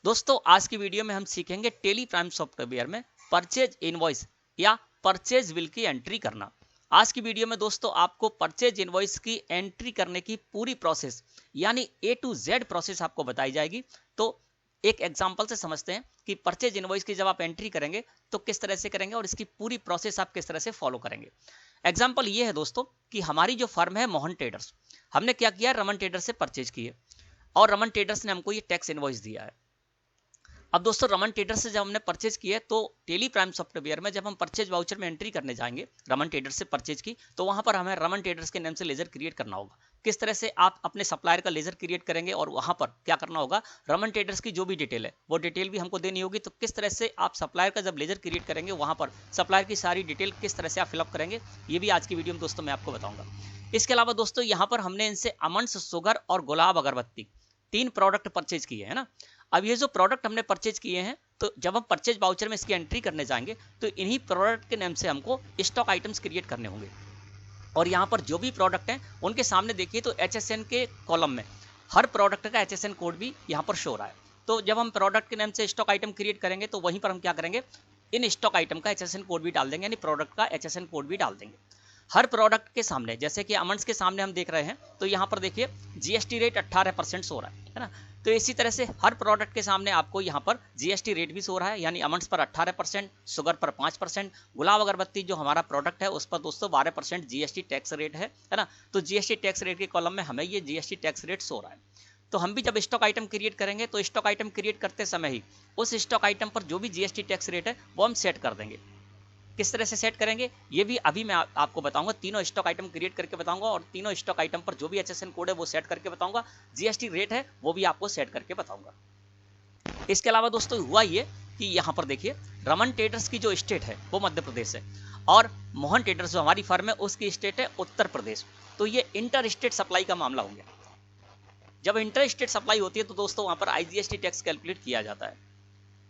दोस्तों आज की वीडियो में हम सीखेंगे टेली प्राइम सॉफ्टवेयर में परचेज इनवॉइस या परचेज बिल की एंट्री करना। आज की वीडियो में दोस्तों आपको परचेज इनवॉइस की एंट्री करने की पूरी प्रोसेस यानी A to Z प्रोसेस आपको बताई जाएगी। तो एक एग्जांपल से समझते हैं कि परचेज इनवॉइस की जब आप एंट्री करेंगे तो किस तरह से करेंगे और इसकी पूरी प्रोसेस आप किस तरह से फॉलो करेंगे। एग्जाम्पल ये है दोस्तों कि हमारी जो फर्म है मोहन ट्रेडर्स, हमने क्या किया, रमन ट्रेडर्स से परचेज किए और रमन ट्रेडर्स ने हमको ये टैक्स इनवॉइस दिया है। अब दोस्तों रमन ट्रेडर्स से जब हमने परचेज किया तो टेली प्राइम सॉफ्टवेयर में जब हम परचेज वाउचर में एंट्री करने जाएंगे, रमन ट्रेडर्स से परचेज की, तो वहां पर हमें रमन ट्रेडर्स के नाम से लेजर क्रिएट करना होगा। किस तरह से आप अपने सप्लायर का लेजर क्रिएट करेंगे और वहां पर क्या करना होगा, रमन ट्रेडर्स की जो भी डिटेल है वो डिटेल भी हमको देनी होगी। तो किस तरह से आप सप्लायर का जब लेजर क्रिएट करेंगे वहां पर सप्लायर की सारी डिटेल किस तरह से आप फिलअप करेंगे, ये भी आज की वीडियो में दोस्तों मैं आपको बताऊंगा। इसके अलावा दोस्तों यहाँ पर हमने इनसे अमंस शुगर और गुलाब अगरबत्ती 3 प्रोडक्ट परचेज किए है ना। अब ये जो प्रोडक्ट हमने परचेज किए हैं तो जब हम परचेज वाउचर में इसकी एंट्री करने जाएंगे तो इन्हीं प्रोडक्ट के नाम से हमको स्टॉक आइटम्स क्रिएट करने होंगे। और यहाँ पर जो भी प्रोडक्ट हैं उनके सामने देखिए तो HSN के कॉलम में हर प्रोडक्ट का HSN कोड भी यहाँ पर शो रहा है। तो जब हम प्रोडक्ट के नाम से स्टॉक आइटम क्रिएट करेंगे तो वहीं पर हम क्या करेंगे, इन स्टॉक आइटम का HSN कोड भी डाल देंगे, यानी प्रोडक्ट का HSN कोड भी डाल देंगे हर प्रोडक्ट के सामने। जैसे कि अमंड्स के सामने हम देख रहे हैं तो यहाँ पर देखिए GST रेट 18% सो रहा है ना। तो इसी तरह से हर प्रोडक्ट के सामने आपको यहाँ पर GST रेट भी सो रहा है, यानी अमंड्स पर 18%, शुगर पर 5%, गुलाब अगरबत्ती जो हमारा प्रोडक्ट है उस पर दोस्तों 12% GST टैक्स रेट है ना। तो GST टैक्स रेट के कॉलम में हमें ये GST टैक्स रेट सो रहा है। तो हम भी जब स्टॉक आइटम क्रिएट करेंगे तो स्टॉक आइटम क्रिएट करते समय ही उस स्टॉक आइटम पर जो भी GST टैक्स रेट है वो हम सेट कर देंगे। किस तरह से सेट करेंगे ये भी अभी मैं आपको बताऊंगा। तीनों स्टॉक आइटम क्रिएट करके बताऊंगा और तीनों स्टॉक आइटम पर जो भी HSN कोड है वो सेट करके बताऊंगा, GST रेट है वो भी आपको सेट करके बताऊंगा। इसके अलावा दोस्तों हुआ ये कि यहाँ पर देखिए रमन ट्रेडर्स की जो स्टेट है वो मध्य प्रदेश है और मोहन ट्रेडर्स जो हमारी फर्म है उसकी स्टेट है उत्तर प्रदेश। तो ये इंटर स्टेट सप्लाई का मामला हो गया। जब इंटर स्टेट सप्लाई होती है तो दोस्तों वहां पर IGST टैक्स कैलकुलेट किया जाता है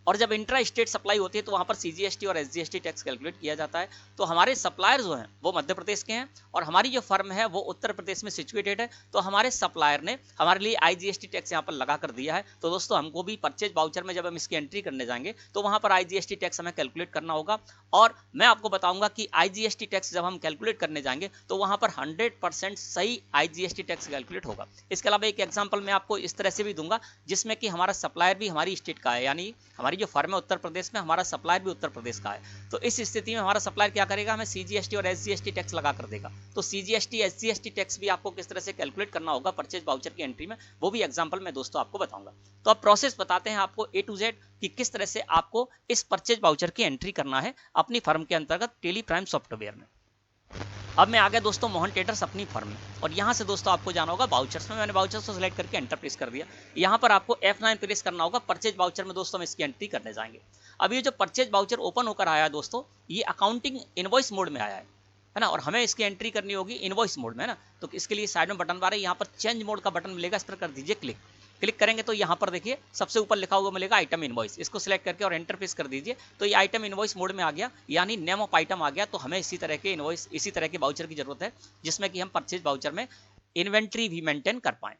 और जब इंट्रा स्टेट सप्लाई होती है तो वहां पर CGST और SGST टैक्स कैलकुलेट किया जाता है। तो हमारे सप्लायर जो हैं वो मध्य प्रदेश के हैं और हमारी जो फर्म है वो उत्तर प्रदेश में सिचुएटेड है। तो हमारे सप्लायर ने हमारे लिए IGST टैक्स यहाँ पर लगा कर दिया है। तो दोस्तों हमको भी परचेज वाउचर में जब हम इसकी एंट्री करने जाएंगे तो वहां पर IGST टैक्स हमें कैलकुलेट करना होगा। और मैं आपको बताऊंगा कि IGST टैक्स जब हम कैलकुलेट करने जाएंगे तो वहां पर 100% सही IGST टैक्स कैलकुलेट होगा। इसके अलावा एक एग्जाम्पल मैं आपको इस तरह से भी दूंगा जिसमें कि हमारा सप्लायर भी हमारी स्टेट का है, यानी हमारी जो फर्म है उत्तर प्रदेश में, हमारा सप्लायर भी उत्तर प्रदेश का है। तो इस स्थिति में हमारा सप्लायर क्या करेगा, हमें CGST और SGST टैक्स लगा कर देगा। तो CGST SGST टैक्स भी आपको किस तरह से कैलकुलेट करना होगा परचेज वाउचर की एंट्री में, वो भी एग्जांपल मैं दोस्तों आपको बताऊंगा। तो अब प्रोसेस बताते हैं आपको A to Z कि किस तरह से आपको इस परचेज वाउचर की एंट्री करना है अपनी फर्म के अंतर्गत टेली प्राइम सॉफ्टवेयर में। अब मैं आ गया दोस्तों मोहन ट्रेडर्स अपनी फर्म में और यहाँ से दोस्तों आपको जाना होगा वाउचर्स में। मैंने वाउचर्स को सिलेक्ट करके एंटर प्रेस कर दिया। यहाँ पर आपको F9 प्रेस करना होगा। परचेज वाउचर में दोस्तों हम इसकी एंट्री करने जाएंगे। अब ये जो परचेज वाउचर ओपन होकर आया है दोस्तों, ये अकाउंटिंग इनवॉइस मोड में आया है ना, और हमें इसकी एंट्री करनी होगी इनवॉइस मोड में, है ना। तो इसके लिए साइड में बटन बार है, यहाँ पर चेंज मोड का बटन मिलेगा, इस पर कर दीजिए क्लिक। क्लिक करेंगे तो यहाँ पर देखिए सबसे ऊपर लिखा हुआ मिलेगा आइटम इनवॉइस, इसको सिलेक्ट करके और एंटर प्रेस कर दीजिए। तो ये आइटम इनवॉइस मोड में आ गया, यानी नेम ऑफ आइटम आ गया। तो हमें इसी तरह के इनवॉइस, इसी तरह के वाउचर की जरूरत है जिसमें कि हम परचेज वाउचर में इन्वेंट्री भी मेंटेन कर पाए।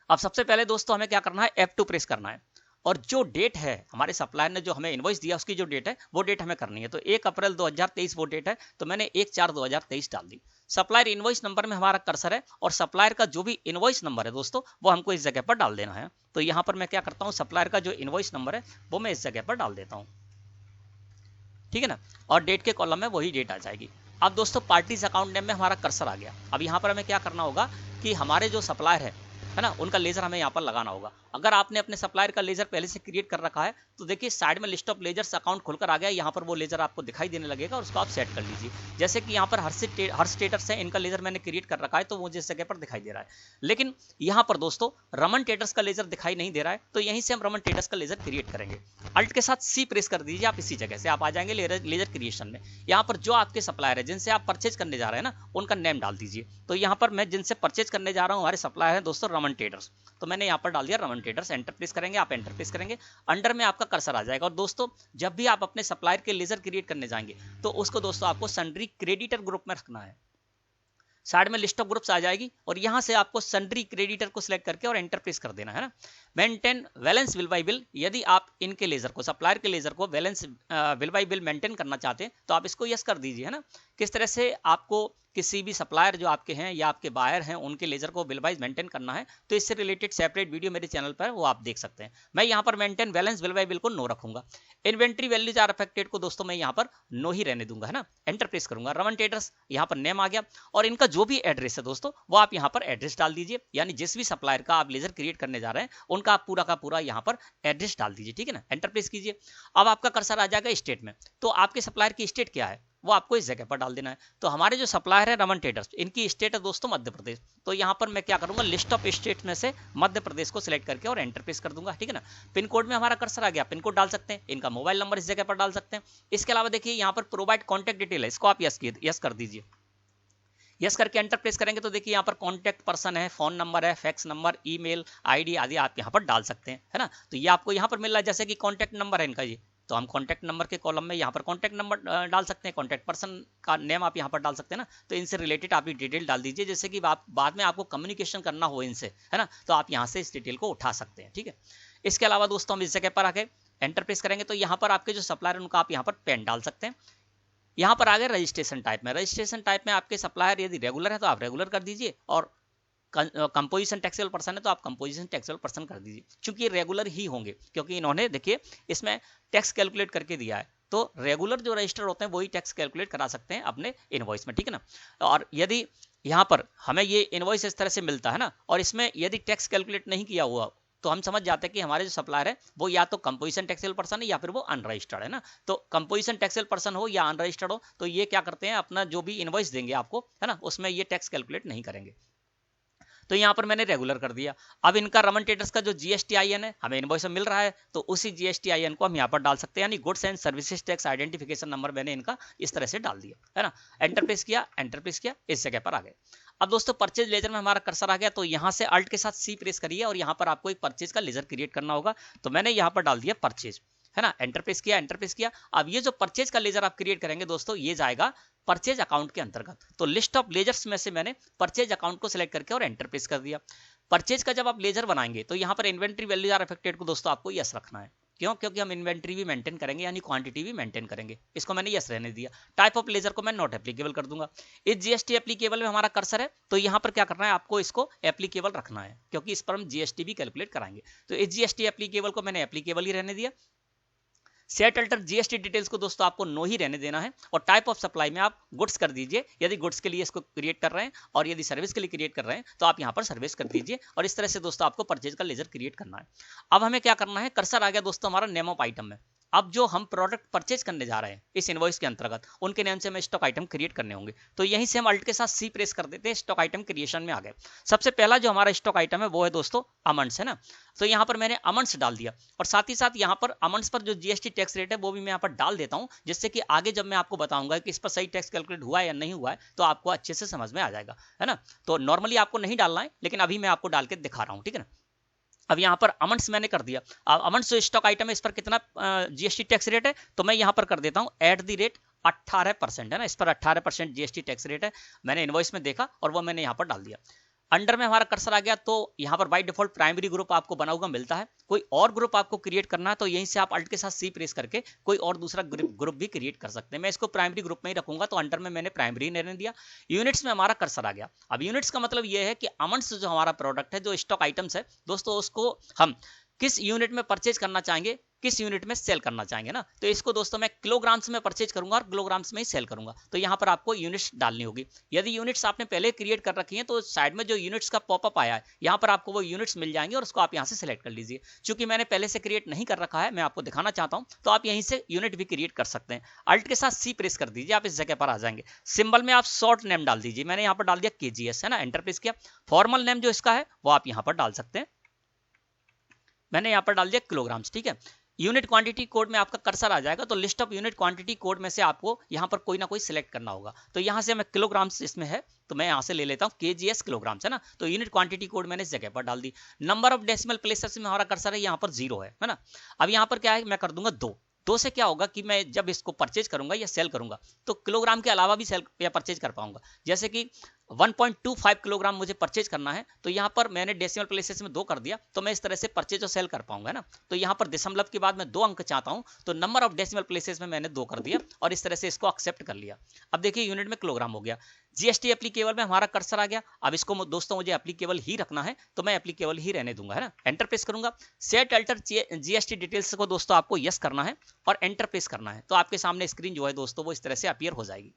अब सबसे पहले दोस्तों हमें क्या करना है, F2 प्रेस करना है और जो डेट है हमारे सप्लायर ने जो हमें इनवॉइस दिया उसकी जो डेट है वो डेट हमें करनी है। तो 1 अप्रैल 2023 वो डेट है, तो मैंने 1/4/2023 डाल दी। सप्लायर इनवॉइस नंबर में हमारा कर्सर है और सप्लायर का जो भी इनवॉइस नंबर है दोस्तों वो हमको इस जगह पर डाल देना है। तो यहाँ पर मैं क्या करता हूँ, सप्लायर का जो इनवॉइस नंबर है वो मैं इस जगह पर डाल देता हूँ, ठीक है ना। और डेट के कॉलम में वही डेट आ जाएगी। अब दोस्तों पार्टीज अकाउंट नेम में हमारा कर्सर आ गया। अब यहाँ पर हमें क्या करना होगा कि हमारे जो सप्लायर है ना, उनका लेजर हमें यहाँ पर लगाना होगा। अगर आपने अपने सप्लायर का लेजर पहले से क्रिएट कर रखा है तो देखिए साइड में लिस्ट ऑफ लेजर्स अकाउंट खुलकर आ गया। यहाँ पर वो लेजर आपको दिखाई देने लगेगा और उसको आप सेट कर लीजिए। जैसे कि यहाँ पर हर स्टेटस है, इनका लेजर मैंने क्रिएट कर रखा है तो मुझे इस जगह पर दिखाई दे रहा है। लेकिन यहाँ पर दोस्तों रमन ट्रेडर्स का लेजर दिखाई नहीं दे रहा है, तो यहीं से हम रमन ट्रेडर्स का लेजर क्रिएट करेंगे। अल्ट के साथ C प्रेस कर दीजिए, आप इसी जगह से आप आ जाएंगे लेजर क्रिएशन में। यहाँ पर जो आपके सप्लायर है जिनसे आप परचेज करने जा रहे हैं ना, उनका नेम डाल दीजिए। तो यहाँ पर मैं जिनसे परचेज करने जा रहा हूँ हमारे सप्लायर है दोस्तों रमन ट्रेडर्स, तो मैंने यहाँ पर डाल दिया रमन ट्रेडर्स। एंटर प्रेस करेंगे, आप एंटर प्रेस करेंगे, अंडर में आपका कर्सर आ जाएगा। और दोस्तों जब भी आप अपने सप्लायर के लेजर क्रिएट करने जाएंगे तो उसको दोस्तों आपको सन्ड्री क्रेडिटर ग्रुप में रखना है। साइड में लिस्ट ऑफ ग्रुप्स आ जाएगी और यहाँ से आपको सन्ड्री क्रेडिटर को सिलेक्ट करके और एंटर प्रेस कर देना है ना। Maintain balance bill bye bill, यदि आप इनके लेजर को, सप्लायर के लेजर को balance bill bye bill maintain करना चाहते हैं तो आप इसको यस कर दीजिए, है ना। किस तरह से आपको किसी भी सप्लायर जो आपके हैं या आपके बायर हैं उनके लेजर को बिल वाइज मेंटेन करना है तो इससे रिलेटेड सेपरेट वीडियो मेरे चैनल पर वो आप देख सकते हैं। मैं यहाँ पर maintain balance bill bye bill को नो रखूंगा। इन्वेंट्री वैल्यूज आर अफेक्टेड को दोस्तों मैं यहाँ पर नो ही रहने दूंगा, है ना। एंटर प्रेस करूंगा। रमन ट्रेडर्स यहाँ पर नेम आ गया और इनका जो भी एड्रेस है दोस्तों वो आप यहाँ पर एड्रेस डाल दीजिए, यानी जिस भी सप्लायर का आप लेजर क्रिएट करने जा रहे हैं उनका आप पूरा का पूरा यहाँ पर एड्रेस डाल दीजिए, ठीक है ना। एंटर प्रेस कीजिए। अब आपका कर्सर आ जाएगा स्टेट में, तो आपके सप्लायर की स्टेट क्या है वो आपको इस जगह पर डाल देना है। तो हमारे जो सप्लायर है रमन ट्रेडर्स, इनकी स्टेट है दोस्तों मध्य प्रदेश, तो यहाँ पर मैं क्या करूंगा, लिस्ट ऑफ स्टेट में से मध्य प्रदेश को सिलेक्ट करके और एंटर प्रेस कर दूंगा, ठीक है ना। पिन कोड में हमारा कर्सर आ गया, पिन कोड डाल सकते हैं, इनका मोबाइल नंबर इस जगह पर डाल सकते हैं। इसके अलावा देखिए यहाँ पर प्रोवाइड कॉन्टैक्ट डिटेल है, इसको आप यस कर दीजिए। यस करके एंटर प्रेस करेंगे तो देखिए यहाँ पर कॉन्टैक्ट पर्सन है, फोन नंबर है, फैक्स नंबर, ईमेल आईडी आदि आप यहाँ पर डाल सकते हैं, है ना। तो ये आपको यहाँ पर मिल रहा है, जैसे कि कॉन्टैक्ट नंबर है इनका ये, तो हम कॉन्टैक्ट नंबर के कॉलम में यहाँ पर कॉन्टैक्ट नंबर डाल सकते हैं, कॉन्टैक्ट पर्सन का नेम आप यहाँ पर डाल सकते हैं ना। तो इनसे रिलेटेड आप डिटेल डाल दीजिए, जैसे कि आप बाद में आपको कम्युनिकेशन करना हो इनसे, है ना, तो आप यहाँ से इस डिटेल को उठा सकते हैं, ठीक है। इसके अलावा दोस्तों हम इस जगह पर आके एंटर प्रेस करेंगे तो यहाँ पर आपके जो सप्लायर है उनका आप यहाँ पर पेन डाल सकते हैं। यहाँ पर आ गए रजिस्ट्रेशन टाइप में। रजिस्ट्रेशन टाइप में आपके सप्लायर यदि रेगुलर है तो आप रेगुलर कर दीजिए और कंपोजिशन टैक्सेबल पर्सन है तो आप कंपोजिशन टैक्सेबल पर्सन कर दीजिए, क्योंकि ये रेगुलर ही होंगे, क्योंकि इन्होंने देखिए इसमें टैक्स कैलकुलेट करके दिया है। तो रेगुलर जो रजिस्टर होते हैं वही टैक्स कैलकुलेट करा सकते हैं अपने इनवॉइस में, ठीक है ना। और यदि यहाँ पर हमें ये इनवॉइस इस तरह से मिलता है ना और इसमें यदि टैक्स कैलकुलेट नहीं किया हुआ तो हम समझ जाते हैं कि हमारे जो सप्लायर है वो या तो कंपोजिशन टैक्सेबल पर्सन है या फिर वो अनरजिस्टर्ड है ना। तो कंपोजिशन टैक्सेबल पर्सन हो या अनरजिस्टर्ड हो तो ये क्या करते हैं, अपना जो भी इनवॉइस देंगे आपको, है ना, उसमें ये टैक्स कैलकुलेट नहीं करेंगे। तो यहाँ पर मैंने रेगुलर कर दिया। अब इनका रमन ट्रेडर्स का जो GSTIN है हमें इनवॉइस में मिल रहा है तो उसी GSTIN को हम यहाँ पर डाल सकते हैं, यानी goods and services tax identification number मैंने इनका इस तरह से डाल दिया, है ना। एंटर प्रेस किया, एंटर प्रेस किया, इस जगह पर आ गए। अब दोस्तों परचेज लेजर में हमारा कर्सर आ गया, तो यहाँ से अल्ट के साथ C प्रेस करिए और यहाँ पर आपको एक परचेज का लेजर क्रिएट करना होगा। तो मैंने यहाँ पर डाल दिया परचेज, है ना। एंटर प्रेस किया, एंटर प्रेस किया। अब ये जो परचेज का लेजर आप क्रिएट करेंगे दोस्तों ये जाएगा परचेज अकाउंट के अंतर्गत। तो लिस्ट ऑफ लेजर्स में से मैंने परचेज अकाउंट को सिलेक्ट करके और एंटर प्रेस कर दिया। परचेज का जब आप लेजर बनाएंगे तो यहाँ पर इन्वेंट्री वैल्यूज आर अफेक्टेड को दोस्तों आपको यस रखना है। क्यों? क्योंकि हम इन्वेंट्री भी मेंटेन करेंगे, यानी क्वांटिटी भी मेंटेन करेंगे। इसको मैंने यस रहने दिया। टाइप ऑफ लेजर को मैं नॉट एप्लीकेबल कर दूंगा। इस GST एप्लीकेबल में हमारा कर्सर है तो यहाँ पर क्या करना है, आपको इसको एप्लीकेबल रखना है, क्योंकि इस पर हम GST भी कैलकुलेट कराएंगे। तो इस GST एप्लीकेबल को मैंने एप्लीकेबल ही रहने दिया। सेट अल्टर GST डिटेल्स को दोस्तों आपको नो ही रहने देना है और टाइप ऑफ सप्लाई में आप गुड्स कर दीजिए, यदि गुड्स के लिए इसको क्रिएट कर रहे हैं, और यदि सर्विस के लिए क्रिएट कर रहे हैं तो आप यहाँ पर सर्विस कर दीजिए। और इस तरह से दोस्तों आपको परचेज का लेजर क्रिएट करना है। अब हमें क्या करना है, कर्सर आ गया दोस्तों हमारा नेम ऑफ आइटम में। अब जो हम प्रोडक्ट परचेज करने जा रहे हैं इस इनवॉइस के अंतर्गत उनके नेम से हमें स्टॉक आइटम क्रिएट करने होंगे। तो यहीं से हम अल्ट के साथ C प्रेस कर देते हैं, स्टॉक आइटम क्रिएशन में आ गए। सबसे पहला जो हमारा स्टॉक आइटम है वो है दोस्तों अमंड्स, है ना। तो यहाँ पर मैंने अमंड्स डाल दिया और साथ ही साथ यहाँ पर अमंड्स पर जो GST टैक्स रेट है वो भी मैं यहाँ पर डाल देता हूँ, जिससे कि आगे जब मैं आपको बताऊंगा कि इस पर सही टैक्स कैलकुलेट हुआ है या नहीं हुआ है तो आपको अच्छे से समझ में आ जाएगा, है ना। तो नॉर्मली आपको नहीं डालना है, लेकिन अभी मैं आपको डाल के दिखा रहा हूँ, ठीक है ना। अब यहाँ पर अमंड्स मैंने कर दिया। अब अमंड्स जो स्टॉक आइटम है इस पर कितना GST टैक्स रेट है, तो मैं यहाँ पर कर देता हूँ @ 18%, है ना। इस पर 18% GST टैक्स रेट है, मैंने इनवॉइस में देखा और वो मैंने यहाँ पर डाल दिया। अंडर में हमारा कर्सर आ गया, तो यहाँ पर बाय डिफॉल्ट प्राइमरी ग्रुप आपको बना हुआ मिलता है। कोई और ग्रुप आपको क्रिएट करना है तो यहीं से आप अल्ट के साथ C प्रेस करके कोई और दूसरा ग्रुप भी क्रिएट कर सकते हैं। मैं इसको प्राइमरी ग्रुप में ही रखूंगा, तो अंडर में मैंने प्राइमरी रहने दिया। यूनिट्स में हमारा कर्सर आ गया। अब यूनिट्स का मतलब यह है कि अमंड्स जो हमारा प्रोडक्ट है, जो स्टॉक आइटम्स है दोस्तों, उसको हम किस यूनिट में परचेज करना चाहेंगे, किस यूनिट में सेल करना चाहेंगे ना। तो इसको दोस्तों मैं किलोग्राम्स में परचेज करूंगा और किलोग्राम्स में ही सेल करूंगा। तो यहाँ पर आपको यूनिट्स डालनी होगी। यदि यूनिट्स आपने पहले क्रिएट कर रखी हैं तो साइड में जो यूनिट्स का पॉपअप आया है यहाँ पर आपको वो यूनिट्स मिल जाएंगे और उसको आप यहाँ से सिलेक्ट कर लीजिए। चूंकि मैंने पहले से क्रिएट नहीं कर रखा है, मैं आपको दिखाना चाहता हूँ, तो आप यहीं से यूनिट भी क्रिएट कर सकते हैं। अल्ट के साथ C प्रेस कर दीजिए, आप इस जगह पर आ जाएंगे। सिंबल में आप शॉर्ट नेम डाल दीजिए, मैंने यहाँ पर डाल दिया KGS, है ना। एंटर प्रेस किया। फॉर्मल नेम जो इसका है वो आप यहाँ पर डाल सकते हैं, मैंने यहाँ पर डाल दिया किलोग्राम्स, ठीक है। यूनिट क्वांटिटी कोड में आपका कर्सर आ जाएगा, तो list of unit quantity code में से आपको यहाँ पर कोई ना कोई सिलेक्ट करना होगा। तो यहाँ से मैं किलोग्राम्स इसमें है तो मैं यहाँ से ले लेता हूँ KGS किलोग्राम्स, है ना। तो यूनिट क्वांटिटी कोड मैंने इस जगह पर डाल दी। नंबर ऑफ डेसिमल प्लेसेस में हमारा कर्सर है, यहाँ पर 0 है ना। अब यहाँ पर क्या है, मैं कर दूंगा 2 से क्या होगा कि मैं जब इसको परचेज करूंगा या सेल करूंगा तो किलोग्राम के अलावा भी सेल या परचेज कर पाऊंगा। जैसे कि 1.25 किलोग्राम मुझे परचेज करना है, तो यहाँ पर मैंने डेसिमल प्लेसेस में 2 कर दिया, तो मैं इस तरह से परचेज और सेल कर पाऊंगा ना। तो यहाँ पर दशमलव के बाद मैं 2 अंक चाहता हूँ, तो नंबर ऑफ डेसिमल प्लेसेस में मैंने 2 कर दिया और इस तरह से इसको एक्सेप्ट कर लिया। अब देखिए यूनिट में किलोग्राम हो गया। जीएसटी एप्लीकेबल में हमारा कर्सर आ गया। अब इसको दोस्तों मुझे एप्लीकेबल ही रखना है, तो मैं एप्लीकेबल ही रहने दूंगा, है ना। एंटर प्रेस करूंगा। सेट अल्टर जीएसटी डिटेल्स को दोस्तों आपको यस करना है और एंटर प्रेस करना है, तो आपके सामने स्क्रीन जो है दोस्तों वो इस तरह से अपीयर हो जाएगी।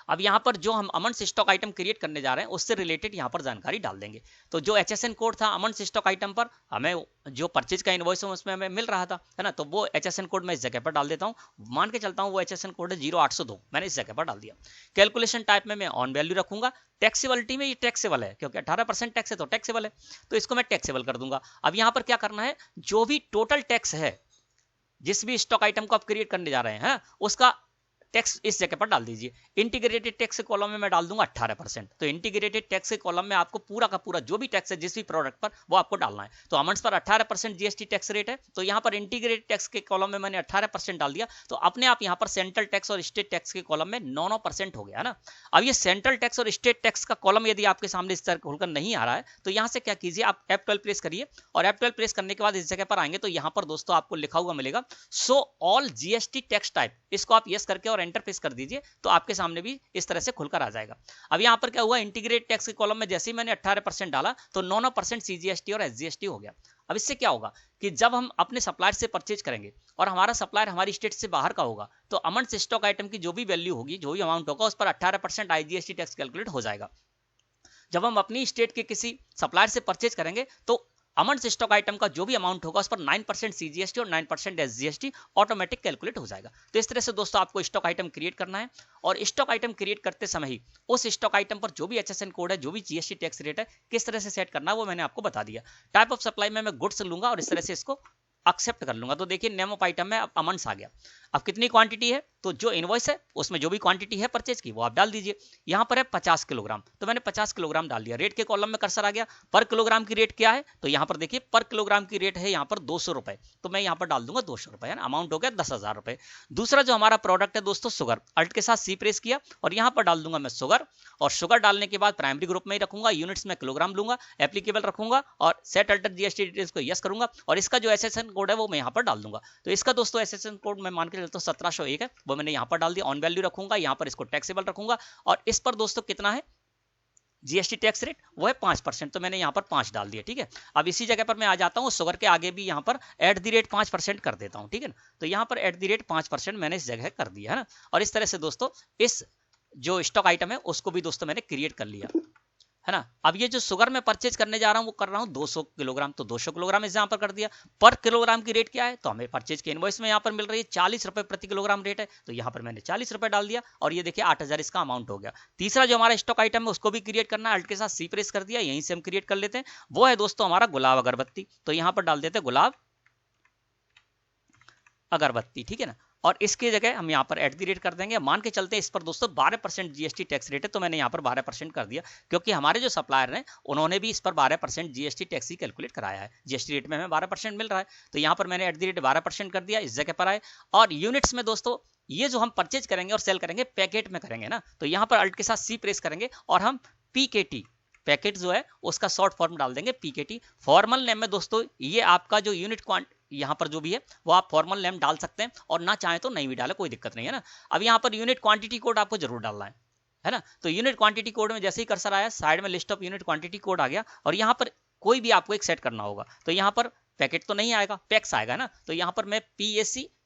अब यहाँ पर जो हम अमन स्टॉक आइटम क्रिएट करने जा रहे हैं उससे रिलेटेड यहाँ पर जानकारी डाल देंगे। तो जो एचएसएन कोड था अमन स्टॉक आइटम पर, हमें जो परचेज का इनवॉइस है उसमें हमें मिल रहा था, है ना। तो वो एचएसएन कोड मैं इस जगह पर डाल देता हूँ। मान के चलता हूँ वो एचएसएन कोड है 0802, मैंने इस जगह पर डाल दिया। कैलकुलेशन टाइप में मैं ऑन वैल्यू रखूंगा। टैक्सेबिलिटी में ये टैक्सेबल है क्योंकि 18% टैक्स है तो टैक्सेबल है, तो इसको मैं टैक्सेबल कर दूंगा। अब यहाँ पर क्या करना है, जो भी टोटल टैक्स है जिस भी स्टॉक आइटम को आप क्रिएट करने जा रहे हैं उसका टैक्स इस जगह पर डाल दीजिए। इंटीग्रेटेड टैक्स के कॉलम में मैं डाल दूंगा 18%। तो इंटीग्रेटेड टैक्स के कॉलम में आपको पूरा का पूरा जो भी टैक्स है जिस भी प्रोडक्ट पर वो आपको डालना है। तो अमंस पर 18% जीएसटी टैक्स रेट है, तो यहाँ पर इंटीग्रेटेड टैक्स के कॉलम में मैंने 18% डाल दिया, तो अपने आप यहाँ पर सेंट्रल टैक्स और स्टेट टैक्स के कॉलम में 9% हो गया, है ना। अब ये सेंट्रल टैक्स और स्टेट टैक्स का कॉलम यदि आपके सामने इस तरह खुलकर नहीं आ रहा है, तो यहाँ से क्या कीजिए, आप F12 प्रेस करिए और F12 प्रेस करने के बाद इस जगह पर आएंगे तो यहाँ पर दोस्तों आपको लिखा हुआ मिलेगा so all GST tax type, इसको आप यस करके और एंटर प्रेस कर दीजिए, तो आपके सामने भी इस तरह से खुलकर आ जाएगा। अब यहाँ पर क्या हुआ, इंटीग्रेटेड टैक्स के कॉलम में जैसे ही मैंने 18% डाला तो 9% सीजीएसटी और एसजीएसटी हो गया। अब इससे क्या होगा कि जब हम अपने सप्लायर से परचेज करेंगे और हमारा सप्लायर हमारी स्टेट से बाहर का होगा, तो अमन स्टॉक आइटम की जो भी वैल्यू होगी, जो भी अमाउंट होगा, उस पर 18% आईजीएसटी टैक्स कैलकुलेट हो जाएगा। जब हम अपनी स्टेट के किसी सप्लायर से परचेज करेंगे तो अमन स्टॉक आइटम का जो भी अमाउंट होगा उस पर 9% सीजीएसटी और 9% एसजीएसटी ऑटोमेटिक कैलकुलेट हो जाएगा। तो इस तरह से दोस्तों आपको स्टॉक आइटम क्रिएट करना है और स्टॉक आइटम क्रिएट करते समय ही उस स्टॉक आइटम पर जो भी एचएसएन कोड है, जो भी जीएसटी टैक्स रेट है, किस तरह से सेट करना है वो मैंने आपको बता दिया। टाइप ऑफ सप्लाई में मैं गुड्स लूंगा और इस तरह से इसको एक्सेप्ट कर लूंगा। तो देखिए नेम ऑफ आइटम में अब अमंस आ गया। अब कितनी क्वांटिटी है, तो जो इनवॉइस है उसमें जो भी क्वांटिटी है परचेज की वो आप डाल दीजिए। यहाँ पर है 50 किलोग्राम, तो मैंने 50 किलोग्राम डाल दिया। रेट के कॉलम में कर्सर आ गया। पर किलोग्राम की रेट क्या है, तो यहाँ पर देखिए पर किलोग्राम की रेट है यहाँ पर 200 रुपए, तो मैं यहाँ पर डाल दूंगा 200 रुपए, है ना। अमाउंट हो गया 10,000 रुपए। दूसरा जो हमारा प्रोडक्ट है दोस्तों शुगर, अल्ट के साथ सी प्रेस किया और यहाँ पर डाल दूंगा मैं शुगर, और शुगर डालने के बाद प्राइमरी ग्रुप में ही रखूंगा, यूनिट्स में किलोग्राम लूंगा, एप्लीकेबल रखूंगा और सेट अल्टर जीएसटी डिटेल्स को यस करूंगा और इसका जो एसएसएन कोड है वो मैं यहाँ पर डाल दूंगा। तो इसका दोस्तों एसएसएन कोड मैं मान के चलता हूँ 1701 है, वो मैंने यहाँ पर डाल दिया। ऑन वैल्यू रखूंगा, यहाँ पर इसको टैक्सेबल रखूंगा और इस पर दोस्तों कितना है जीएसटी टैक्स रेट, वो है 5%, तो मैंने यहाँ पर 5 डाल दिया, ठीक है। अब इसी जगह पर मैं आ जाता हूँ, शुगर के आगे भी यहाँ पर @5% कर देता हूँ, ठीक है ना। तो यहाँ पर @5% मैंने इस जगह कर दिया, है ना। और इस तरह से दोस्तों इस जो स्टॉक आइटम है उसको भी दोस्तों मैंने क्रिएट कर लिया, है ना। अब ये जो शुगर में परचेज करने जा रहा हूँ वो कर रहा हूँ 200 किलोग्राम, तो 200 किलोग्राम इस यहाँ पर कर दिया। पर किलोग्राम की रेट क्या है, तो हमें परचेज के इनवॉइस में यहाँ पर मिल रही है 40 रुपए प्रति किलोग्राम रेट है, तो यहाँ पर मैंने 40 रुपए डाल दिया और ये देखिए 8,000 इसका अमाउंट हो गया। तीसरा जो हमारा स्टॉक आइटम है उसको भी क्रिएट करना है, अल्ट के साथ सी प्रेस कर दिया, यहीं से हम क्रिएट कर लेते हैं। वो है दोस्तों हमारा गुलाब अगरबत्ती, तो यहाँ पर डाल देते हैं गुलाब अगरबत्ती, ठीक है ना। और इसकी जगह हम यहाँ पर @ कर देंगे। मान के चलते हैं इस पर दोस्तों 12% जीएसटी टैक्स रेट है, तो मैंने यहाँ पर 12% कर दिया क्योंकि हमारे जो सप्लायर हैं उन्होंने भी इस पर 12% जीएसटी टैक्स ही कैलकुलेट कराया है। जीएसटी रेट में हमें 12% मिल रहा है, तो यहाँ पर मैंने @ 12% कर दिया, इस जगह पर आए। और यूनिट्स में दोस्तों ये जो हम परचेज करेंगे और सेल करेंगे पैकेट में करेंगे ना, तो यहाँ पर अल्ट के साथ सी प्रेस करेंगे और हम पीकेटी पैकेट जो है उसका शॉर्ट फॉर्म डाल देंगे पीकेटी। फॉर्मल नेम में दोस्तों ये आपका जो यूनिट यहाँ पर जो भी है वो आप फॉर्मल नेम डाल सकते हैं और ना चाहे तो नहीं भी डाले, कोई दिक्कत नहीं है ना। अब यहाँ पर यूनिट क्वांटिटी कोड आपको जरूर डालना है ना। तो यूनिट क्वांटिटी कोड में जैसे ही कर्सर आया साइड में list of unit quantity code आ गया और यहाँ पर कोई भी आपको एक सेट करना होगा। तो यहाँ पर पैकेट तो नहीं आएगा, पैक्स आएगा ना, तो यहाँ पर मैं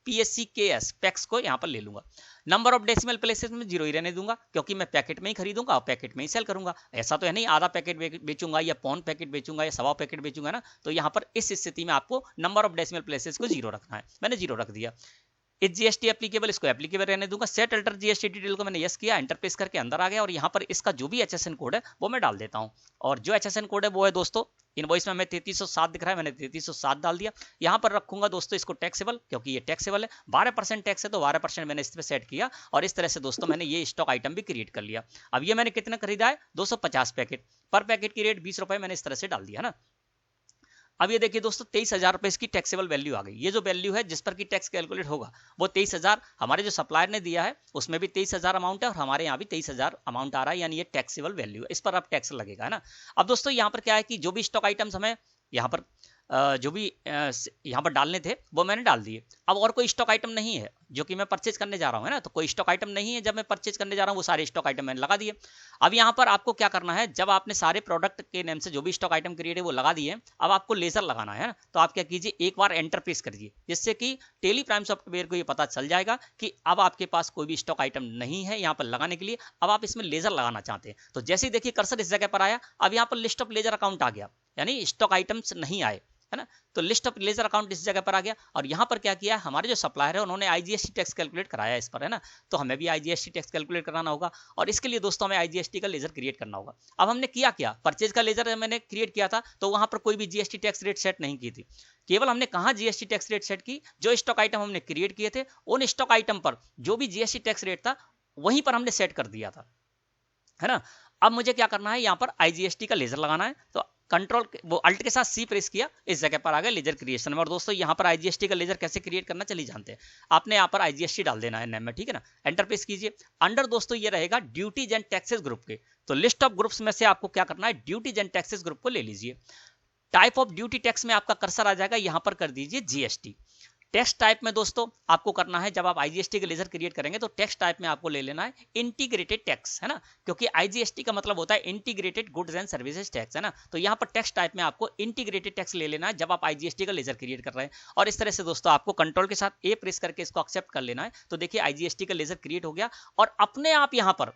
PSCKS पैक्स को यहाँ पर ले लूंगा। नंबर ऑफ डेसिमल प्लेसेस में 0 ही रहने दूंगा क्योंकि मैं पैकेट में ही खरीदूंगा और पैकेट में ही सेल करूंगा। ऐसा तो है नहीं आधा पैकेट बेचूंगा या पौन पैकेट बेचूंगा या सवा पैकेट बेचूंगा ना। तो यहाँ पर इस स्थिति में आपको नंबर ऑफ डेसिमल प्लेसेस को 0 रखना है, मैंने 0 रख दिया। इस जीएसटी एप्लीकेबल इसको एप्लीकेबल रहने दूंगा। सेट अल्टर जीएसटी डिटेल को मैंने यस किया, एंटर प्रेस करके अंदर आ गया और यहाँ पर इसका जो भी एचएसएन कोड है वो मैं डाल देता हूँ। और जो एचएसएन कोड है वो है दोस्तों इनवॉइस में हमें 3307 दिख रहा है, मैंने 3307 डाल दिया। यहाँ पर रखूंगा दोस्तों इसको टैक्सेबल क्योंकि ये टैक्सेबल है, 12% टैक्स है तो 12% मैंने इस पर सेट किया और इस तरह से दोस्तों मैंने ये स्टॉक आइटम भी क्रिएट कर लिया। अब ये मैंने कितना खरीदा है 250 पैकेट, पर पैकेट की रेट 20 रुपए मैंने इस तरह से डाल दिया ना। अब ये देखिए दोस्तों 23,000 रुपए इसकी टैक्सेबल वैल्यू आ गई। ये जो वैल्यू है जिस पर की टैक्स कैलकुलेट होगा वो 23,000 हमारे जो सप्लायर ने दिया है उसमें भी 23,000 अमाउंट है और हमारे यहाँ भी 23,000 अमाउंट आ रहा है, यानी ये टैक्सेबल वैल्यू है, इस पर अब टैक्स लगेगा, है ना। अब दोस्तों यहाँ पर क्या है कि जो भी स्टॉक आइटम्स हमें यहाँ पर जो भी यहाँ पर डालने थे वो मैंने डाल दिए। अब और कोई स्टॉक आइटम नहीं है जो कि मैं परचेज करने जा रहा हूँ, है ना, तो कोई स्टॉक आइटम नहीं है जब मैं परचेज करने जा रहा हूँ, वो सारे स्टॉक आइटम मैंने लगा दिए। अब यहाँ पर आपको क्या करना है, जब आपने सारे प्रोडक्ट के नेम से जो भी स्टॉक आइटम क्रिएट है वो लगा दिए, अब आपको लेजर लगाना है ना, तो आप क्या कीजिए, एक बार एंटर प्रेस करिए, जिससे कि टेली प्राइम सॉफ्टवेयर को ये पता चल जाएगा कि अब आपके पास कोई भी स्टॉक आइटम नहीं है यहाँ पर लगाने के लिए, अब आप इसमें लेजर लगाना चाहते हैं। तो जैसे ही देखिए कर्सर इस जगह पर आया, अब यहाँ पर लिस्ट ऑफ लेजर अकाउंट आ गया, यानी स्टॉक आइटम्स नहीं आए, है ना, तो लिस्ट ऑफ लेजर अकाउंट इस जगह पर आ गया। और यहाँ पर क्या किया, हमारे जो सप्लायर है उन्होंने आईजीएसटी टैक्स कैलकुलेट कराया इस पर, है ना, तो हमें भी आईजीएसटी टैक्स कैलकुलेट कराना होगा और इसके लिए दोस्तों हमें आईजीएसटी का लेजर क्रिएट करना होगा। अब हमने किया क्या, परचेज का लेजर मैंने क्रिएट किया था तो वहां पर कोई भी जीएसटी टैक्स रेट सेट नहीं की थी, केवल हमने कहा जीएसटी टैक्स रेट सेट की, जो स्टॉक आइटम हमने क्रिएट किए थे उन स्टॉक आइटम पर जो भी जीएसटी टैक्स रेट था वहीं पर हमने सेट कर दिया था, है ना। अब मुझे क्या करना है, यहाँ पर आईजीएसटी का लेजर लगाना है, तो कंट्रोल वो अल्ट के साथ सी प्रेस किया, इस जगह पर आ गया लेजर क्रिएशन में। और दोस्तों यहाँ पर आईजीएसटी का लेजर कैसे क्रिएट करना चलिए जानते हैं। आपने यहाँ पर आईजीएसटी डाल देना है नेम में, ठीक है ना, एंटर प्रेस कीजिए। अंडर दोस्तों ये रहेगा ड्यूटीज एंड टैक्सेस ग्रुप के, तो लिस्ट ऑफ ग्रुप्स में से आपको क्या करना है, ड्यूटीज एंड टैक्सेस ग्रुप को ले लीजिए। टाइप ऑफ ड्यूटी टैक्स में आपका कर्सर आ जाएगा, यहाँ पर कर दीजिए जीएसटी। टैक्स टाइप में दोस्तों आपको करना है, जब आप आईजीएसटी का लेजर क्रिएट करेंगे तो टैक्स टाइप में आपको ले लेना है इंटीग्रेटेड टैक्स, है ना, क्योंकि आईजीएसटी का मतलब होता है integrated goods and services tax, है ना, तो यहाँ पर टैक्स टाइप में आपको इंटीग्रेटेड टैक्स ले लेना है जब आप आईजीएसटी का लेजर क्रिएट कर रहे हैं। और इस तरह से दोस्तों आपको कंट्रोल के साथ ए प्रेस करके इसको एक्सेप्ट कर लेना है। तो देखिए आईजीएसटी का लेजर क्रिएट हो गया और अपने आप यहाँ पर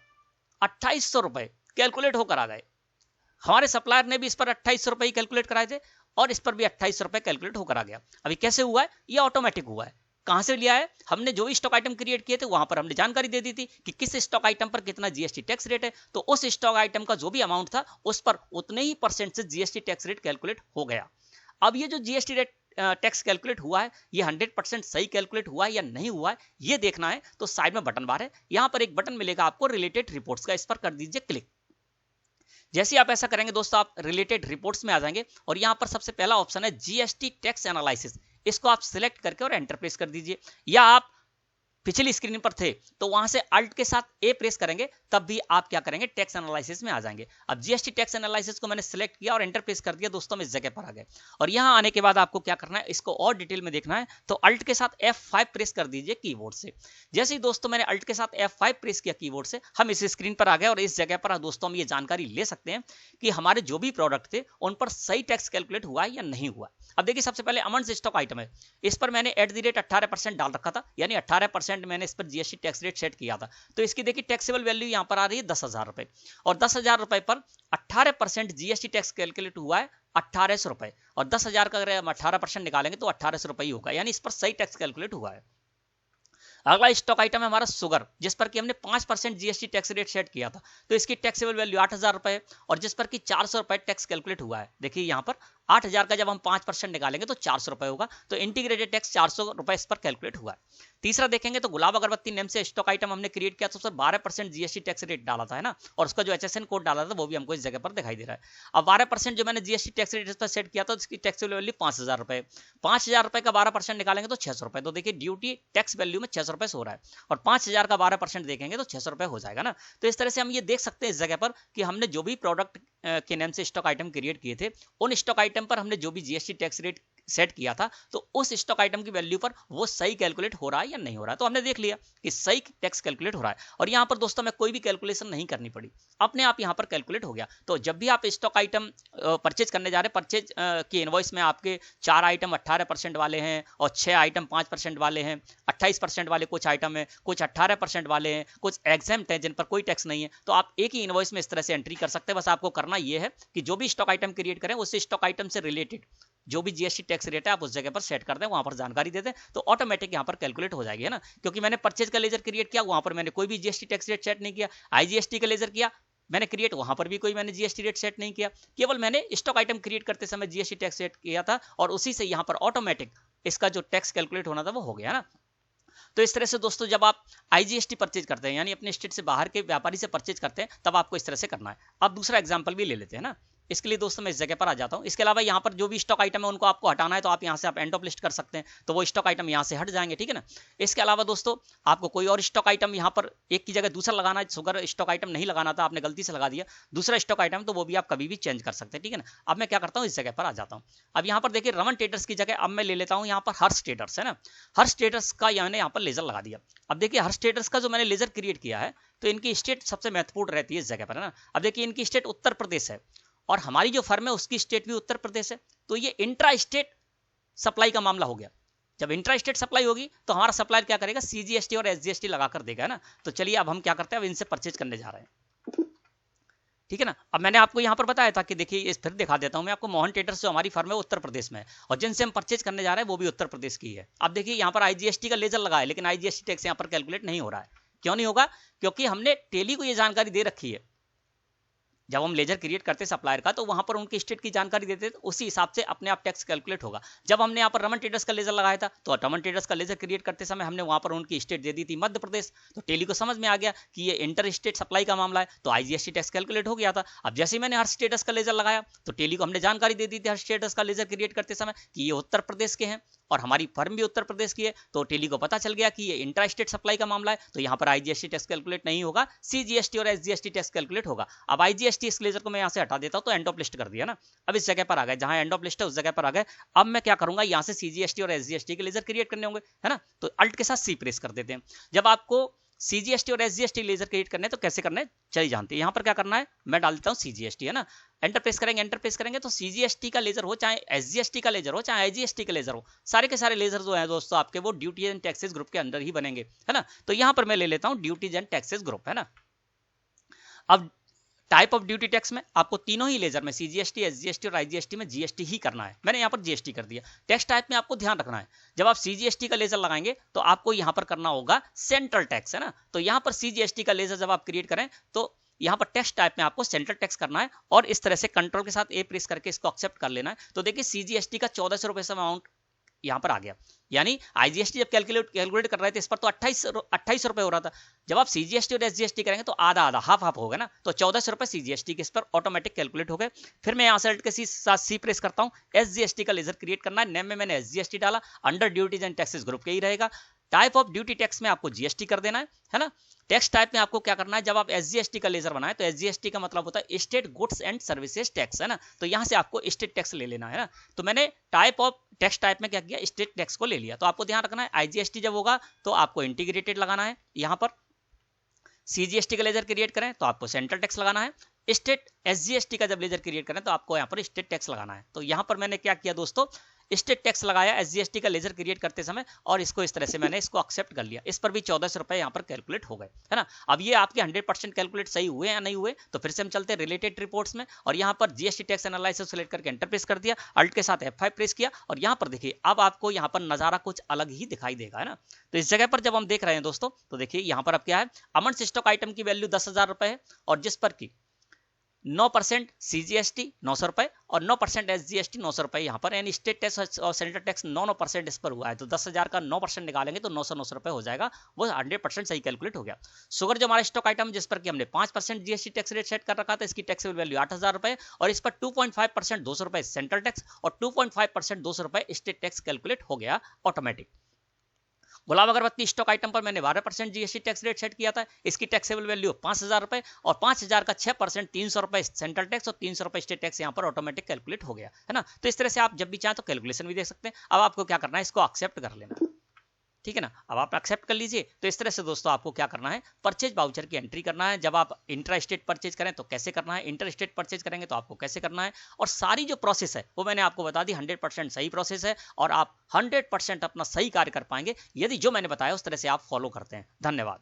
2800 रुपए कैलकुलेट होकर आ गए। हमारे सप्लायर ने भी इस पर 2800 रुपए ही कैलकुलेट कराए थे और इस पर भी 2800 रुपए कैलकुलेट होकर आ गया। अभी कैसे हुआ है, ये ऑटोमेटिक हुआ है। कहां से लिया है, हमने जो भी स्टॉक आइटम क्रिएट किए थे वहां पर हमने जानकारी दे दी थी कि किस स्टॉक आइटम पर कितना जीएसटी टैक्स रेट है, तो उस स्टॉक आइटम का जो भी अमाउंट था उस पर उतने ही परसेंट से जीएसटी टैक्स रेट कैलकुलेट हो गया। अब ये जो जीएसटी रेट टैक्स कैलकुलेट हुआ है ये 100% सही कैलकुलेट हुआ है या नहीं हुआ है ये देखना है, तो साइड में बटन बार है, यहां पर एक बटन मिलेगा आपको रिलेटेड रिपोर्ट्स का, इस पर कर दीजिए क्लिक। जैसे आप ऐसा करेंगे दोस्तों आप रिलेटेड रिपोर्ट्स में आ जाएंगे और यहां पर सबसे पहला ऑप्शन है जीएसटी टैक्स एनालिसिस, इसको आप सिलेक्ट करके और एंटर प्रेस कर दीजिए। या आप पिछली स्क्रीन पर थे तो वहां से अल्ट के साथ ए प्रेस करेंगे तब भी आप क्या करेंगे, टैक्स एनालिसिस में आ जाएंगे। अब जीएसटी टैक्स एनालिसिस को मैंने सिलेक्ट किया और एंटर प्रेस कर दिया दोस्तों, हम इस जगह पर आ गए। और यहां आने के बाद आपको क्या करना है, इसको और डिटेल में देखना है तो अल्ट के साथ F5 प्रेस कर दीजिए कीबोर्ड से। जैसे ही दोस्तों मैंने अल्ट के साथ F5 प्रेस किया कीबोर्ड से, हम इस स्क्रीन पर आ गए और इस जगह पर दोस्तों हम ये जानकारी ले सकते हैं कि हमारे जो भी प्रोडक्ट थे उन पर सही टैक्स कैलकुलेट हुआ है या नहीं हुआ। अब देखिए सबसे पहले अमन से स्टॉक आइटम है, इस पर मैंने @ 18% डाल रखा था, यानी 18% मैंने इस पर जीएसटी टैक्स रेट सेट किया था। तो इसकी देखिए टैक्सेबल वैल्यू यहां पर आ रही है 10,000 रुपए और 10,000 रुपए पर 18% जीएसटी टैक्स कैलकुलेट हुआ है 1800 रुपए और 10,000 का अगर हम 18% निकालेंगे तो 1800 रुपए ही होगा, यानी इस पर सही टैक्स कैलकुलेट हुआ है। अगला स्टॉक आइटम है हमारा शुगर, जिस पर कि हमने 5% जीएसटी टैक्स रेट सेट किया था, तो इसकी टैक्सेबल वैल्यू 8,000 रुपए है और जिस पर कि 400 रुपए टैक्स कैलकुलेट हुआ है। देखिए यहाँ पर 8,000 का जब हम 5% निकालेंगे तो 400 रुपए होगा, तो इंटीग्रेटेड टैक्स 400 रुपए इस पर कैलकुलेट हुआ है। तीसरा देखेंगे तो गुलाब अगरबत्ती नेम से स्टॉक आइटम हमने क्रिएट किया तो उस पर 12% जीएसटी टैक्स रेट डाला था, है ना, और उसका जो HSN कोड डाला था वो भी हमको इस जगह पर दिखाई दे रहा है। अब 12% जो मैंने जीएसटी टैक्स रेट इस पर सेट किया था उसकी टैक्सेबल वैल्यू 5,000 रुपए, 5,000 रुपए का 12% निकालेंगे तो 600 रुपए, तो देखिए ड्यूटी टैक्स वैल्यू में 600 रुपए हो रहा है और 5,000 का 12% देखेंगे तो 600 रुपए हो जाएगा ना। तो इस तरह से हम ये देख सकते हैं इस जगह पर कि हमने जो भी प्रोडक्ट के नेम से स्टॉक आइटम क्रिएट किए थे उन स्टॉक आइटम पर हमने जो भी जीएसटी टैक्स रेट सेट किया था तो उस स्टॉक आइटम की वैल्यू पर वो सही कैलकुलेट हो रहा है या नहीं हो रहा है। तो हमने देख लिया कि सही टैक्स कैलकुलेट हो रहा है और यहाँ पर दोस्तों में कोई भी कैलकुलेशन नहीं करनी पड़ी, अपने आप यहाँ पर कैलकुलेट हो गया। तो जब भी आप स्टॉक आइटम परचेज करने जा रहे हैं, परचेज की इनवॉइस में आपके 4 आइटम 18% वाले हैं और 6 आइटम 5% वाले हैं, 28% वाले कुछ आइटम है, कुछ 18% वाले हैं, कुछ एग्जेम्प्ट हैं जिन पर कोई टैक्स नहीं है, तो आप एक ही इनवॉइस में इस तरह से एंट्री कर सकते हैं। बस आपको करना यह है कि जो भी स्टॉक आइटम क्रिएट करें उस स्टॉक आइटम से रिलेटेड जो भी जीएसटी टैक्स रेट है आप उस जगह पर सेट कर दें, वहां पर जानकारी दे दें तो ऑटोमेटिक यहां पर कैलकुलेट हो जाएगी, है ना। क्योंकि मैंने परचेज का लेजर क्रिएट किया वहां पर मैंने कोई भी जीएसटी टैक्स रेट सेट नहीं किया, आईजीएसटी का लेजर किया मैंने क्रिएट, वहां पर भी कोई मैंने जीएसटी रेट सेट नहीं किया, केवल मैंने स्टॉक आइटम क्रिएट करते समय जीएसटी टैक्स सेट किया था और उसी से यहां पर ऑटोमेटिक इसका जो टैक्स कैलकुलेट होना था वो हो गया ना। तो इस तरह से दोस्तों जब आप आईजीएसटी परचेज करते हैं यानी अपने स्टेट से बाहर के व्यापारी से परचेज करते हैं तब आपको इस तरह से करना है। अब दूसरा एग्जांपल भी ले लेते हैं ना। इसके लिए दोस्तों मैं इस जगह पर आ जाता हूँ। इसके अलावा यहाँ पर जो भी स्टॉक आइटम है उनको आपको हटाना है तो आप यहाँ से आप एंड ऑफ लिस्ट कर सकते हैं, तो वो स्टॉक आइटम यहाँ से हट जाएंगे, ठीक है ना। इसके अलावा दोस्तों आपको कोई और स्टॉक आइटम यहाँ पर एक की जगह दूसरा लगाना है, शुगर स्टॉक आइटम नहीं लगाना था, आपने गलती से लगा दिया दूसरा स्टॉक आइटम, तो वो भी आप कभी भी चेंज कर सकते हैं, ठीक है ना। अब मैं क्या करता हूँ, इस जगह पर आ जाता हूँ। अब यहाँ पर देखिए रमन ट्रेडर्स की जगह अब मैं ले लेता हूँ यहाँ पर हर्ष ट्रेडर्स, है ना। हर्ष ट्रेडर्स का मैंने यहाँ पर लेजर लगा दिया। अब देखिए हर्ष ट्रेडर्स का जो मैंने लेजर क्रिएट किया है तो इनकी स्टेट सबसे महत्वपूर्ण रहती है इस जगह पर, है ना। अब देखिए इनकी स्टेट उत्तर प्रदेश है और हमारी जो फर्म है उसकी स्टेट भी उत्तर प्रदेश है, तो ये इंट्रा स्टेट सप्लाई का मामला हो गया। जब इंट्रा स्टेट सप्लाई होगी तो हमारा सप्लायर क्या करेगा, सीजीएसटी और एसजीएसटी लगाकर देगा, है ना। तो चलिए अब हम क्या करते हैं, अब इनसे परचेज करने जा रहे हैं, ठीक है ना। अब मैंने आपको यहाँ पर बताया था कि देखिए इस फिर दिखा देता हूँ मैं आपको, मोहन ट्रेडर्स जो हमारी फर्म है वो उत्तर प्रदेश में है और जिनसे हम परचेज करने जा रहे हैं वो भी उत्तर प्रदेश की है। अब देखिए यहाँ पर आईजीएसटी का लेजर लगा है लेकिन आईजीएसटी टैक्स यहाँ पर कैलकुलेट नहीं हो रहा है। क्यों नहीं होगा, क्योंकि हमने टेली को ये जानकारी दे रखी है। जब हम लेजर क्रिएट करते सप्लायर का तो वहां पर उनकी स्टेट की जानकारी देते तो उसी हिसाब से अपने आप टैक्स कैलकुलेट होगा। जब हमने यहाँ पर रमन ट्रेडर्स का लेजर लगाया था तो रमन ट्रेडर्स का लेजर क्रिएट करते समय हमने वहां पर उनकी स्टेट दे दी थी मध्य प्रदेश, तो टेली को समझ में आ गया कि ये इंटर स्टेट सप्लाई का मामला है, तो आईजीएसटी टैक्स कैलकुलेट हो गया था। अब जैसे ही मैंने हर स्टेटस का लेजर लगाया तो टेली को हमने जानकारी दे दी थी हर स्टेटस का लेजर क्रिएट करते समय कि ये उत्तर प्रदेश के हैं और हमारी फर्म भी उत्तर प्रदेश की है, तो टेली को पता चल गया कि ये इंट्रा स्टेट सप्लाई का मामला है, तो यहाँ पर आईजीएसटी टैक्स कैलकुलेट नहीं होगा, सीजीएसटी और एसजीएसटी टैक्स कैलकुलेट होगा। अब आईजीएसटी इस लेजर को मैं यहाँ से हटा देता हूँ, तो एंड ऑफ लिस्ट कर दिया ना। अब इस जगह पर आ गए, जहां एंड ऑफ लिस्ट है उस जगह पर आ गए। अब मैं क्या करूंगा, यहाँ से सीजीएसटी और एसजीएसटी के लेजर क्रिएट करने होंगे, है ना। तो अल्ट के साथ सी प्रेस कर देते हैं। जब आपको सीजीएसटी और एसजीएसटी लेजर क्रिएट करने तो कैसे करना है चलिए जानते हैं। यहाँ पर क्या करना है, मैं डाल देता हूँ सीजीएसटी, है ना। एंटर प्रेस करेंगे तो सीजीएसटी का लेजर हो चाहे एसजीएसटी का लेजर हो चाहे आईजीएसटी का लेजर हो, सारे के सारे लेजर जो है दोस्तों आपके वो ड्यूटीज एंड टैक्सेस ग्रुप के अंदर ही बनेंगे, है ना। तो यहाँ पर मैं ले लेता हूँ ड्यूटीज एंड टैक्सेस ग्रुप, है ना। अब टाइप ऑफ ड्यूटी टैक्स में आपको तीनों ही लेजर में सीजीएसटी, एसजीएसटी और आईजीएसटी में जीएसटी ही करना है। मैंने यहाँ पर जीएसटी कर दिया। टैक्स टाइप में आपको ध्यान रखना है, जब आप सीजीएसटी का लेजर लगाएंगे तो आपको यहाँ पर करना होगा सेंट्रल टैक्स, है ना। तो यहाँ पर सीजीएसटी का लेजर जब आप क्रिएट करें तो यहाँ पर टैक्स टाइप में आपको सेंट्रल टैक्स करना है और इस तरह से कंट्रोल के साथ ए प्रेस करके इसको एक्सेप्ट कर लेना है। तो देखिए सीजीएसटी का 1400 रुपए से अमाउंट यहाँ पर आ गया, यानी आईजीएसटी जब कैलकुलेट कर रहे थे इस पर तो 28 रुपए हो रहा था। जब आप सीजीएसटी और एसजीएसटी करेंगे तो आधा आधा हाफ होगा ना, तो 1400 रुपए सीजीएसटी के इस पर ऑटोमेटिक कैलकुलेट हो गए। फिर मैं यहाँ से अल्ट के साथ सी प्रेस करता हूँ। एसजीएसटी का लेजर क्रिएट करना है, नेम में मैंने एसजीएसटी डाला, under duties and taxes group के ही रहेगा। टाइप ऑफ ड्यूटी टैक्स में आपको जीएसटी कर देना है ना। टैक्स टाइप में आपको क्या करना है, जब आप एसजीएसटी का लेजर बनाए तो एसजीएसटी का मतलब होता है state goods and services tax, है ना। तो यहाँ से आपको स्टेट टैक्स ले लेना है ना। तो मैंने टाइप ऑफ टैक्स टाइप में क्या किया, स्टेट टैक्स को ले लिया। तो आपको ध्यान रखना है आईजीएसटी जब होगा तो आपको इंटीग्रेटेड लगाना है, यहाँ पर सीजीएसटी का लेजर क्रिएट करें तो आपको सेंट्रल टैक्स लगाना है, स्टेट एसजीएसटी का जब लेजर क्रिएट करें तो आपको यहाँ पर स्टेट टैक्स लगाना है। तो यहाँ पर मैंने क्या किया दोस्तों, स्टेट टैक्स लगाया एसजीएसटी का लेजर क्रिएट करते समय और इसको इस तरह से मैंने इसको एक्सेप्ट कर लिया। इस पर भी 1400 रुपए यहाँ पर कैलकुलेट हो गए, है ना। अब ये आपके 100% कैलकुलेट सही हुए या नहीं हुए, तो फिर से हम चलते हैं रिलेटेड रिपोर्ट्स में और यहाँ पर जीएसटी टैक्स एनालिसिस सेलेक्ट करके एंटर प्रेस कर दिया, अल्ट के साथ F5 प्रेस किया और यहाँ पर देखिए अब आपको यहाँ पर नजारा कुछ अलग ही दिखाई देगा, है ना। तो इस जगह पर जब हम देख रहे हैं दोस्तों तो देखिए यहाँ पर अब क्या है, अमन स्टॉक आइटम की वैल्यू 10,000 रुपए है और जिस पर की 9% सीजीएसटी 900 रुपए और 9% एसजीएसटी 900 रुपए यहाँ पर, यानी स्टेट टैक्स और सेंट्रल टैक्स 9% इस पर हुआ है। तो 10,000 का 9% निकालेंगे तो 900 रुपए हो जाएगा, वो 100% सही कैलकुलेट हो गया। शुगर जो हमारा स्टॉक आइटम जिस पर कि हमने 5% जीएसटी टैक्स रेट सेट कर रखा था, इसकी टैक्सेबल वैल्यू 8,000 रुपए और इस पर 2.5% 200 रुपए सेंट्रल टैक्स और 2.5% 200 रुपए स्टेट टैक्स कैलकुलेट हो गया ऑटोमेटिक। गुलाब अगरबत्ती स्टॉक आइटम पर मैंने 12% जीएसटी टैक्स रेट सेट किया था, इसकी टैक्सेबल वैल्यू 5,000 रुपए और 5,000 का 6% 300 रुपए सेंट्रल टैक्स और 300 रुपए स्टेट टैक्स यहाँ पर ऑटोमेटिक कैलकुलेट हो गया, है ना। तो इस तरह से आप जब भी चाहें तो कैलकुलेशन भी देख सकते हैं। अब आपको क्या करना है, इसको एक्सेप्ट कर लेना, ठीक है ना। अब आप एक्सेप्ट कर लीजिए। तो इस तरह से दोस्तों आपको क्या करना है, परचेज वाउचर की एंट्री करना है। जब आप इंट्रा स्टेट परचेज करें तो कैसे करना है, इंटर स्टेट परचेज करेंगे तो आपको कैसे करना है, और सारी जो प्रोसेस है वो मैंने आपको बता दी। 100% सही प्रोसेस है और आप 100% अपना सही कार्य कर पाएंगे यदि जो मैंने बताया उस तरह से आप फॉलो करते हैं। धन्यवाद।